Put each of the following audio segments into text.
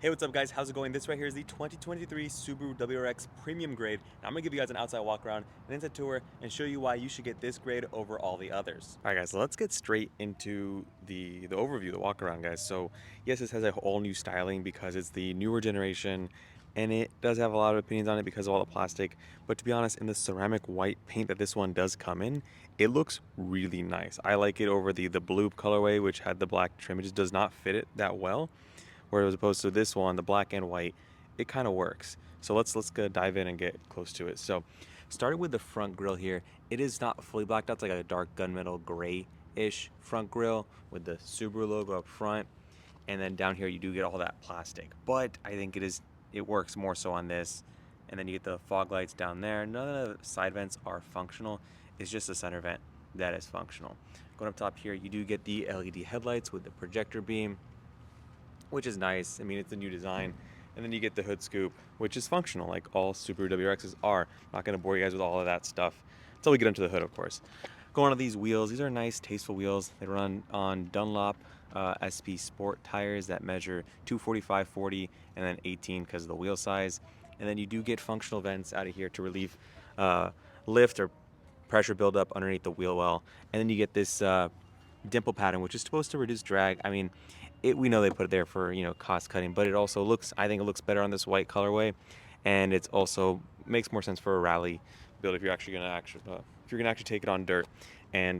Hey, what's up guys? How's it going? This right here is the 2023 Subaru WRX Premium Grade. And I'm gonna give you guys an outside walk around, an inside tour, and show you why you should get this grade over all the others. All right guys, so let's get straight into the overview, the walk around guys. So yes, this has a all new styling because it's the newer generation and it does have a lot of opinions on it because of all the plastic. But to be honest, in the ceramic white paint that this one does come in, it looks really nice. I like it over the blue colorway, which had the black trim. It just does not fit it that well. Whereas opposed to this one, the black and white, it kind of works. So let's go dive in and get close to it. So starting with the front grille here, it is not fully blacked out. It's like a dark gunmetal gray-ish front grille with the Subaru logo up front. And then down here you do get all that plastic. But I think it works more so on this. And then you get the fog lights down there. None of the side vents are functional. It's just the center vent that is functional. Going up top here, you do get the LED headlights with the projector beam, which is nice. I mean, it's a new design. And then you get the hood scoop, which is functional, like all Subaru WRXs are. I'm not gonna bore you guys with all of that stuff until we get into the hood, of course. Going on these wheels, these are nice, tasteful wheels. They run on Dunlop SP Sport tires that measure 245/40 and then 18 because of the wheel size. And then you do get functional vents out of here to relieve lift or pressure buildup underneath the wheel well. And then you get this dimple pattern, which is supposed to reduce drag. I mean, we know they put it there for, you know, cost cutting, but it also looks, I think it looks better on this white colorway, and it's also makes more sense for a rally build if you're actually gonna take it on dirt and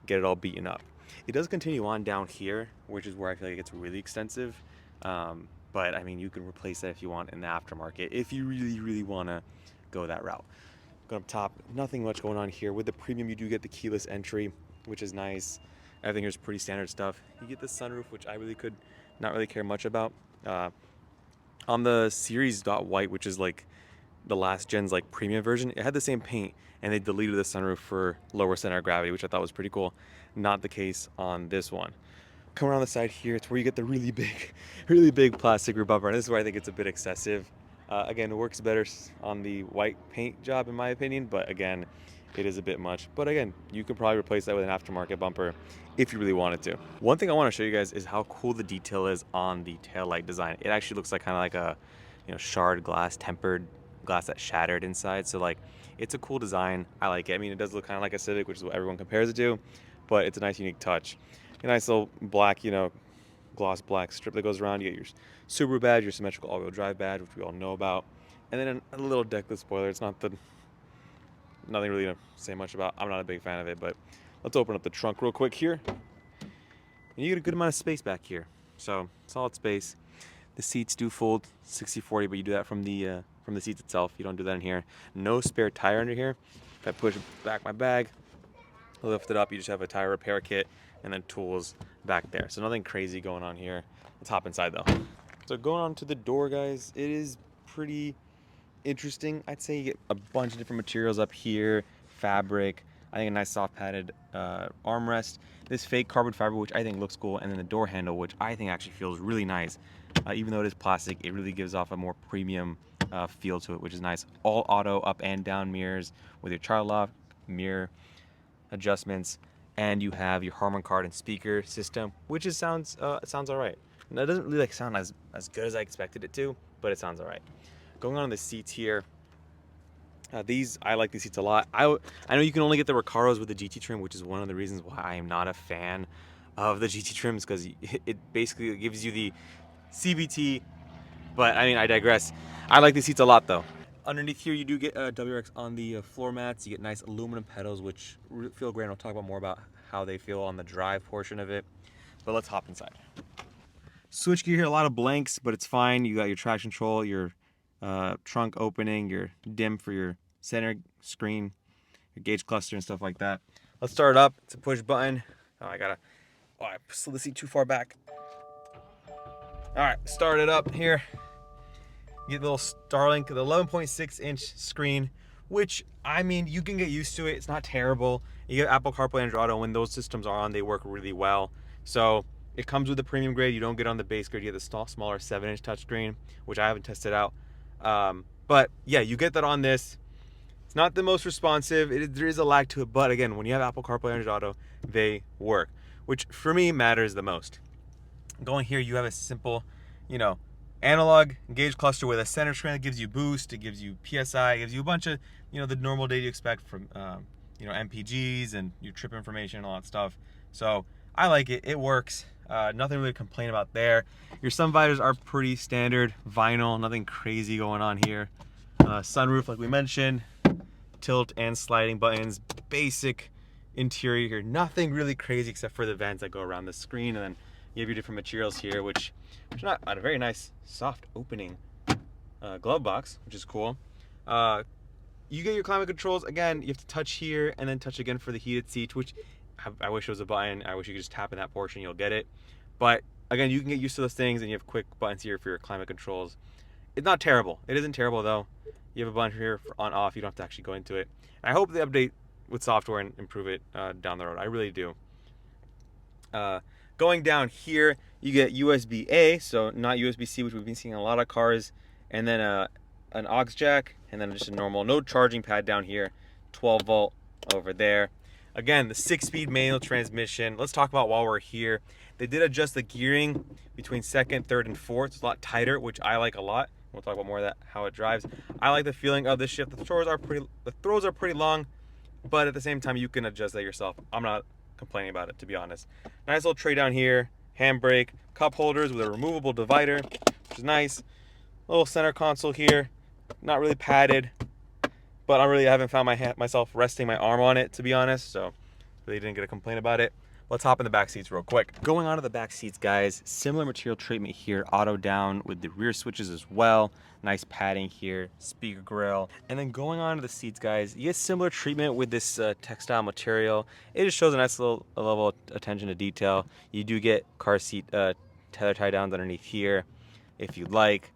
get it all beaten up. It does continue on down here, which is where I feel like it gets really extensive, but I mean, you can replace that if you want in the aftermarket if you really want to go that route. Going up top, nothing much going on here. With the premium, you do get the keyless entry, which is nice. Everything here is pretty standard stuff. You get the sunroof, which I really could not really care much about. On the Series White, which is like the last gen's like premium version, it had the same paint and they deleted the sunroof for lower center of gravity, which I thought was pretty cool. Not the case on this one. Come around the side here, it's where you get the really big plastic rear bumper. And this is where I think it's a bit excessive. Again, it works better on the white paint job in my opinion, but again, it is a bit much. But again, you could probably replace that with an aftermarket bumper if you really wanted to. One thing I want to show you guys is how cool the detail is on the taillight design. It actually looks like kind of like a, you know, shard glass, tempered glass that shattered inside. So like, it's a cool design. I like it. I mean, it does look kind of like a Civic, which is what everyone compares it to, but it's a nice unique touch. A nice little black, you know, gloss black strip that goes around. You get your Subaru badge, your symmetrical all-wheel drive badge, which we all know about, and then a little deckless spoiler. It's not nothing really to say much about. I'm not a big fan of it, but let's open up the trunk real quick here. And you get a good amount of space back here. So solid space. The seats do fold 60/40, but you do that from the seats itself. You don't do that in here. No spare tire under here. If I push back my bag, lift it up, you just have a tire repair kit and then tools back there. So nothing crazy going on here. Let's hop inside though. So going on to the door, guys, it is pretty interesting. I'd say you get a bunch of different materials up here, fabric, I think a nice soft padded armrest, this fake carbon fiber, which I think looks cool, and then the door handle, which I think actually feels really nice. Even though it is plastic, it really gives off a more premium feel to it, which is nice. All auto up and down mirrors with your child lock, mirror adjustments, and you have your Harman Kardon speaker system, which is sounds all right. Now, it doesn't really like sound as good as I expected it to, but it sounds all right. Going on the seats here, I like these seats a lot. I know you can only get the Recaros with the GT trim, which is one of the reasons why I am not a fan of the GT trims, because it basically gives you the CVT, but I mean, I digress. I like these seats a lot though. Underneath here, you do get WRX on the floor mats. You get nice aluminum pedals, which feel great. I'll talk about more about how they feel on the drive portion of it, but let's hop inside. Switch gear here, a lot of blanks, but it's fine. You got your traction control, your trunk opening, your dim for your center screen, your gauge cluster and stuff like that. Let's start it up. It's a push button. I slid the seat too far back. All right, start it up here. You get the little Starlink, the 11.6-inch screen, which, I mean, you can get used to it. It's not terrible. You get Apple CarPlay, Android Auto. When those systems are on, they work really well. So it comes with the premium grade. You don't get on the base grade. You get the smaller 7-inch touchscreen, which I haven't tested out. But yeah, you get that on this. It's not the most responsive. There is a lag to it, but again, when you have Apple CarPlay and Android Auto, they work, which for me matters the most. Going here, you have a simple, you know, analog gauge cluster with a center screen that gives you boost, it gives you PSI, it gives you a bunch of, the normal data you expect from, MPGs and your trip information and all that stuff. So I like it. It works. Nothing really to complain about there. Your sun visors are pretty standard vinyl, nothing crazy going on here. Sunroof, like we mentioned, tilt and sliding buttons, basic interior here. Nothing really crazy except for the vents that go around the screen, and then you have your different materials here, which are not a very nice soft opening glove box, which is cool. You get your climate controls. Again, you have to touch here and then touch again for the heated seats, which I wish it was a button. I wish you could just tap in that portion, you'll get it. But again, you can get used to those things, and you have quick buttons here for your climate controls. It's not terrible. It isn't terrible though. You have a button here for on off. You don't have to actually go into it. And I hope they update with software and improve it down the road. I really do. Going down here, you get USB-A, so not USB-C, which we've been seeing in a lot of cars, and then an aux jack, and then just a normal, no charging pad down here, 12 volt over there. Again, the 6-speed manual transmission. Let's talk about while we're here. They did adjust the gearing between second, third, and fourth. It's a lot tighter, which I like a lot. We'll talk about more of that, how it drives. I like the feeling of this shift. The throws are pretty long, but at the same time, you can adjust that yourself. I'm not complaining about it, to be honest. Nice little tray down here, handbrake, cup holders with a removable divider, which is nice. Little center console here, not really padded, but I haven't found myself resting my arm on it, to be honest, so really didn't get a complaint about it. Let's hop in the back seats real quick. Going on to the back seats, guys, similar material treatment here, auto down with the rear switches as well. Nice padding here, speaker grill. And then going on to the seats, guys, you get similar treatment with this textile material. It just shows a nice little level of attention to detail. You do get car seat tether tie downs underneath here if you'd like.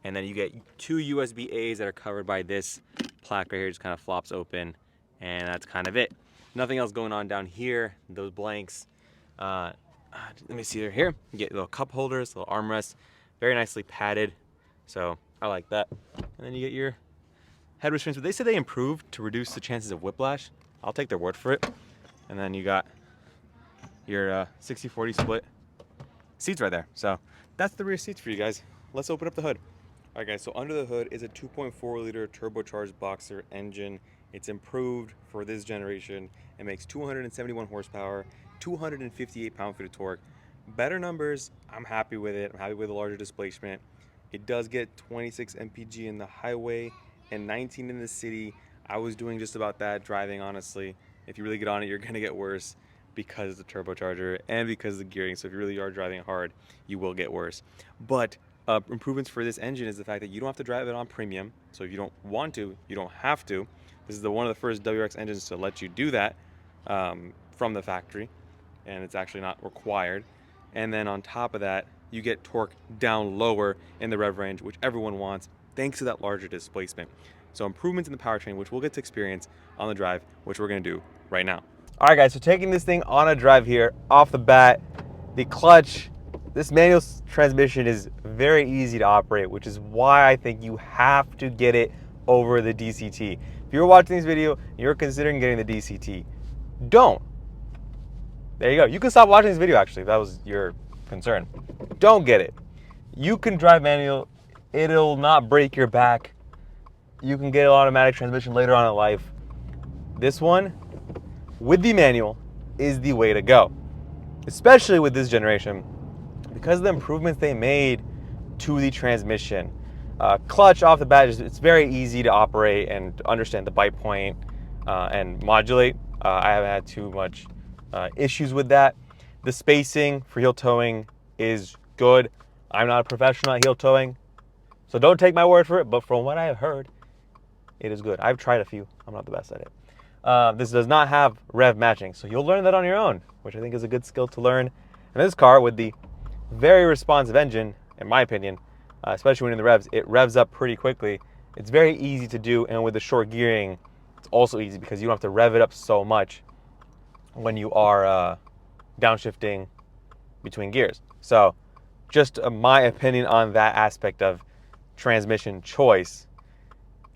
And then you get 2 USB-As that are covered by this plaque right here, just kind of flops open, and that's kind of it. Nothing else going on down here. Those blanks, let me see, they're here. You get little cup holders, little armrests, very nicely padded, so I like that. And then you get your head restraints, but they said they improved to reduce the chances of whiplash. I'll take their word for it. And then you got your 60-40 split seats right there. So that's the rear seats for you guys. Let's open up the hood. All right, guys, so under the hood is a 2.4 liter turbocharged boxer engine. It's improved for this generation. It makes 271 horsepower, 258 pound-feet of torque. Better numbers, I'm happy with it. I'm happy with the larger displacement. It does get 26 mpg in the highway and 19 in the city. I was doing just about that driving, honestly. If you really get on it, you're gonna get worse because of the turbocharger and because of the gearing. So if you really are driving hard, you will get worse. But improvements for this engine is the fact that you don't have to drive it on premium. So if you don't want to, you don't have to. This is one of the first WRX engines to let you do that from the factory, and it's actually not required. And then on top of that, you get torque down lower in the rev range, which everyone wants, thanks to that larger displacement. So improvements in the powertrain, which we'll get to experience on the drive, which we're gonna do right now. All right, guys, so taking this thing on a drive here, off the bat, the clutch, this manual transmission is very easy to operate, which is why I think you have to get it over the DCT. If you're watching this video and you're considering getting the DCT, don't. There you go. You can stop watching this video, actually, if that was your concern. Don't get it. You can drive manual. It'll not break your back. You can get an automatic transmission later on in life. This one, with the manual, is the way to go, especially with this generation, because of the improvements they made to the transmission. Clutch off the bat, it's very easy to operate and understand the bite point and modulate. I haven't had too much issues with that. The spacing for heel towing is good. I'm not a professional at heel towing, so don't take my word for it, but from what I have heard, it is good. I've tried a few. I'm not the best at it. This does not have rev matching, so you'll learn that on your own, which I think is a good skill to learn. And this car, with the very responsive engine, in my opinion, especially when in the revs, it revs up pretty quickly. It's very easy to do, and with the short gearing, it's also easy because you don't have to rev it up so much when you are downshifting between gears. So just my opinion on that aspect of transmission choice.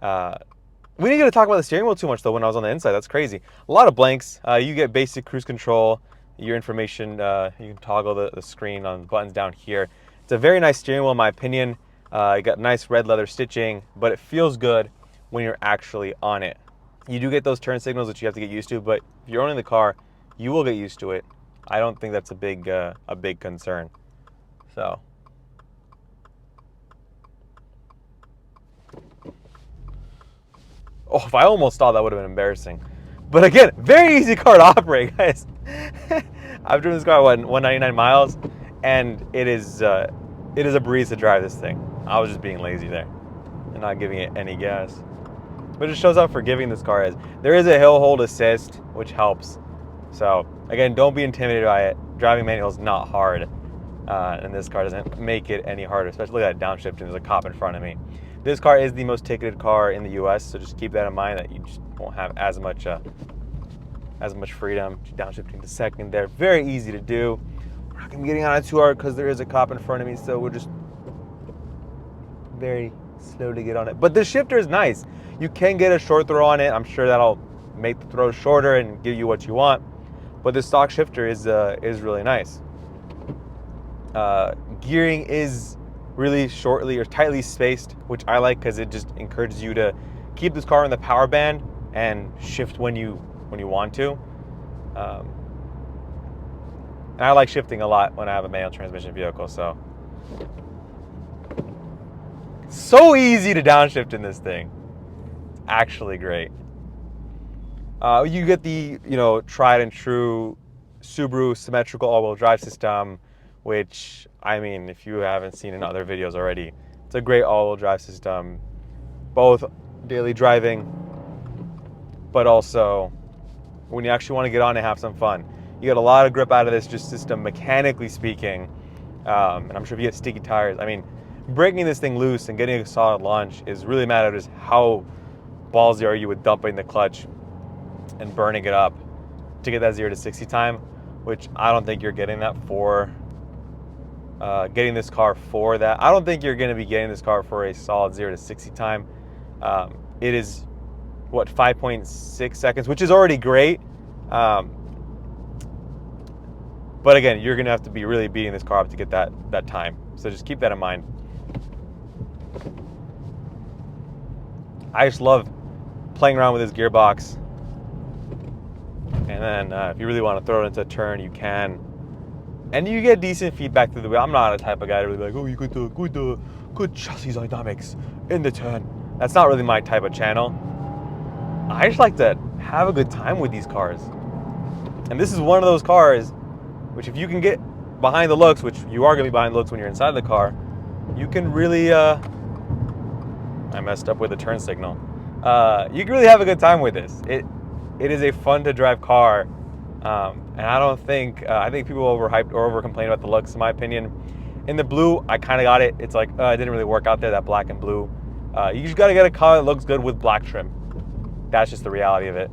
We didn't get to talk about the steering wheel too much, though, when I was on the inside. That's crazy. A lot of blanks. You get basic cruise control, your information. You can toggle the screen on buttons down here. It's a very nice steering wheel, in my opinion. You got nice red leather stitching, but it feels good when you're actually on it. You do get those turn signals that you have to get used to, but if you're owning the car, you will get used to it. I don't think that's a big concern. So. Oh, if I almost stalled, that would have been embarrassing. But again, very easy car to operate, guys. I've driven this car, what, 199 miles, and it is a breeze to drive this thing. I was just being lazy there and not giving it any gas. But it shows how forgiving this car is. There is a hill hold assist, which helps. So again, don't be intimidated by it. Driving manual is not hard, and this car doesn't make it any harder. Especially look at that downshifting. There's a cop in front of me. This car is the most ticketed car in the U.S., so just keep that in mind, that you just won't have as much freedom. Downshifting to second there, very easy to do. We're not gonna be getting on it too hard because there is a cop in front of me, so we'll just very slowly get on it. But the shifter is nice. You can get a short throw on it. I'm sure that'll make the throw shorter and give you what you want. But the stock shifter is really nice. Gearing is really shortly or tightly spaced, which I like because it just encourages you to keep this car in the power band and shift when you want to. And I like shifting a lot when I have a manual transmission vehicle. So easy to downshift in this thing. It's actually great. You get the tried and true Subaru symmetrical all-wheel drive system, which, I mean, if you haven't seen in other videos already, it's a great all-wheel drive system, both daily driving, but also when you actually want to get on and have some fun. You get a lot of grip out of this just system, mechanically speaking, and I'm sure if you get sticky tires, I mean, breaking this thing loose and getting a solid launch is really matter just how ballsy are you with dumping the clutch and burning it up to get that 0 to 60 time, which I don't think you're getting that for getting this car for that. I don't think you're going to be getting this car for a solid 0 to 60 time. It is, what, 5.6 seconds, which is already great. But again, you're going to have to be really beating this car up to get that time. So just keep that in mind. I just love playing around with this gearbox. And then if you really want to throw it into a turn, you can. And you get decent feedback through the wheel. I'm not a type of guy to really be like, oh, you get the good chassis dynamics in the turn. That's not really my type of channel. I just like to have a good time with these cars. And this is one of those cars which, if you can get behind the looks, which you are going to be behind the looks when you're inside the car, you can really, I messed up with the turn signal. You can really have a good time with this. It is a fun to drive car. And I don't think, I think people overhyped or over complain about the looks, in my opinion. In the blue, I kind of got it. It's like, it didn't really work out there, that black and blue. You just got to get a car that looks good with black trim. That's just the reality of it.